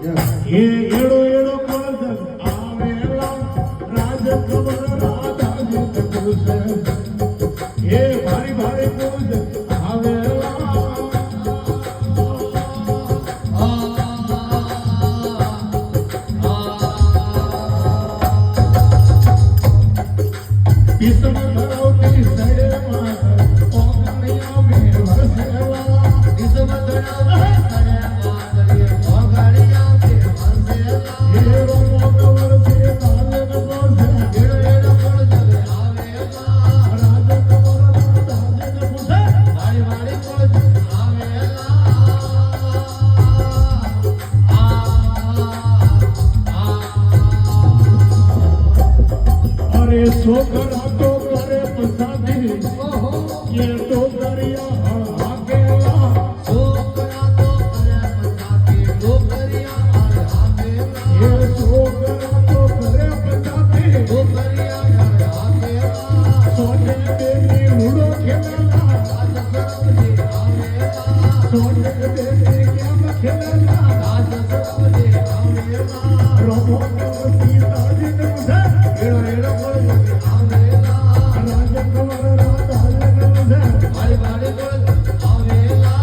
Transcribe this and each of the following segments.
એ એડો એડો કોળજન આવેલા રાજ ખબર રાધાજી તકુસે એ ભારી ભારી કોળજન આવેલા કિસ્મત ધરાવતી સડે માં ઓગણિયા મે વરસેલા કિસ્મત ધરાવતી સડે માં ઓગણિયા મે વરસેલા એ રોમો કવર છે કાલે નો છે એડો એડો કોણ જગે આવેલા રાજ કવર રાધાજી ને પૂછે વાળી વાળી કોણ આવેલા અરે છોકરા તો કરે પસાદી ये तो करिया आकेला छोकरा तो करे पसादी तो करिया आकेला ये छोकरा तो करे पसादी तो करिया आकेला सोने देवी लूडो खेलना राज सबले आवेला सोने देवी गेम खेलना राज सबले आवेला रोमो सीता जी ने मुझे एड़ो एड़ो बोल आवेला राज कमर राधा वाली वाली बोल आवेला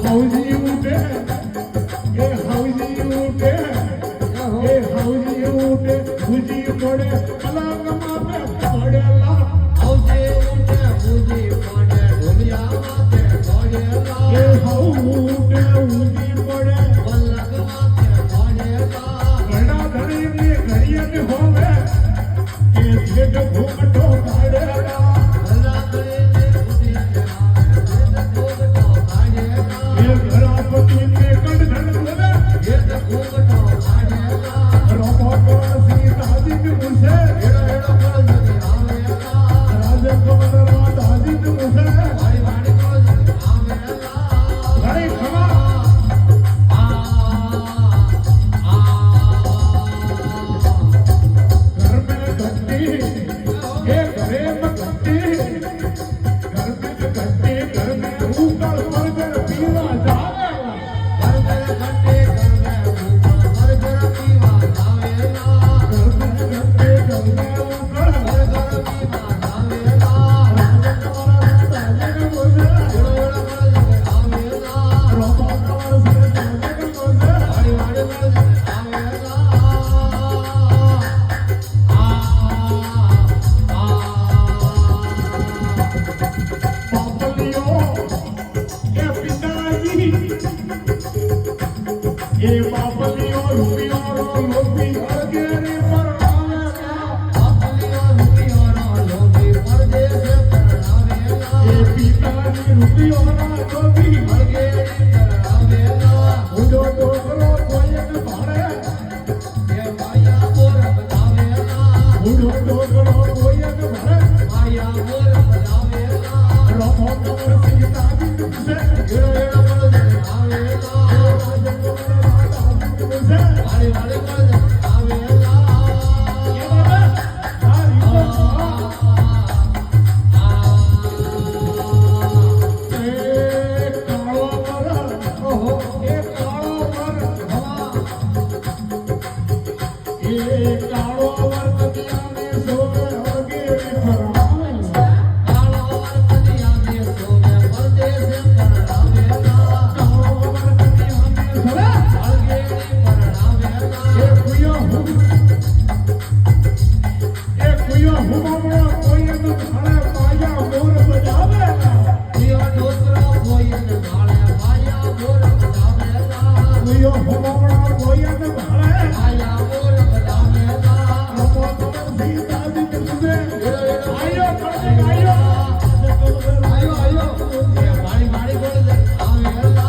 हौजी उठे ए हौजी उठे ए हौजी उठे भुजी पड़े पलंग माथे पड़ेला हौजी उठे भुजी पड़े ढोलिया माथे पड़ेला ए हौ उठे भुजी पड़े पलंग माथे पड़ेला घड़ा घड़ी में घड़ियन होवे ए जेठ घूमटो काढ़ेला घड़ा घड़ी में बुद्धि आवे जेठ घूमटो काढ़ेला ए घरापति में कड़धड़ होवे जेठ घूमटो काढ़ेला रोमो को सीता जी के मुझे एड़ो एड़ो कोण जगे आवेला राज कमर राधाजी के मुझे वाली वाली कोण जगे आवेला घड़ी खमा घर में घंटी ए घरे में घंटी घर में घंटी घर में ऊपर मरगर पीवा जावेला घर में घंटी घर में ऊपर मरगर पीवा जावेला घर में घंटी घर में ऊपर मरगर पीवा जावेला राज कमर राधाजी ने मुझे एड़ो एड़ो कोण जगे आवेला रोमो कवर से राधाजी ने मुझे वाली वाली कोण जगे आवेला पापलियो ए पिताजी ये पापलियो रुपियो रो लोभी अगेरे पर आवेला पापलियो रुपियो रो लोभी परदेश पर आवेला ये पिताजी रुपियो रो लोभी अगेरे पर आवेला मुझो टोकरो कोयन भाड़े ये माया मोर बतावेला मुझो टोकरो कोयन भाड़े माया मोर बतावेला रोमो कवर सीता जी तुझे एड़ो एड़ो कोण जगे आवेला राज कमर राधाजी के मुझे वाली वाली कोण जगे आवेला ये बाबा हारी ए काळो मर ओहो ए काळो मर हवा ए काळो मर कदिया में सोवे अगेरी पर आवेला काळो मर कदिया में सोवे परदेश पर आवेला काळो मर कदिया में सोवे अगेरी पर आवेला ए कुयो हुमामणो कोयन भाड़े माया मोर बजावेला कुयो डोसरो कोयन भाड़े माया मोर बजावेला कुयो हुमामणो कोयन भाड़े माया मोर बजावेला रोमो कवर सीता जी के तुझे आयो करते आयो आयो आयो ए वाली वाली कोण जगे आवेला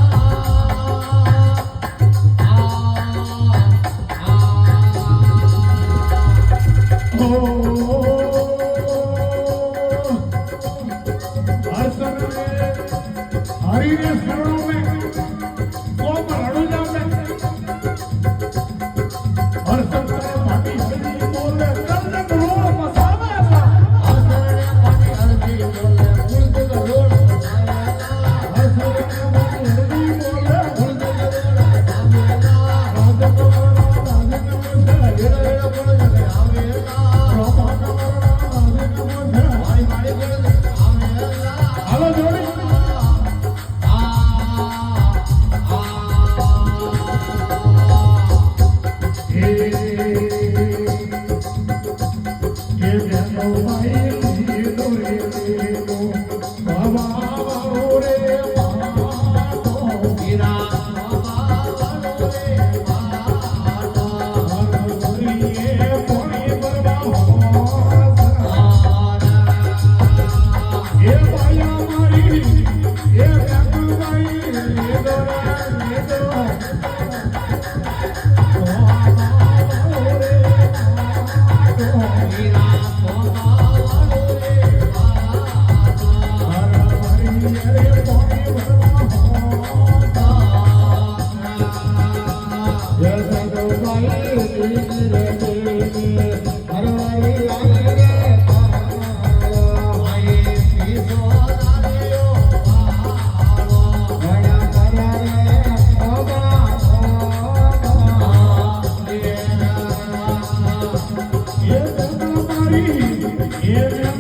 हरि ने शरणों में कोम रणु जावे हर संत भाटी हरि बोले कर दे रोड मसावे हर संत भाटी हरि बोले એ બાયા મારી એ કાકુબાઈ Yeah.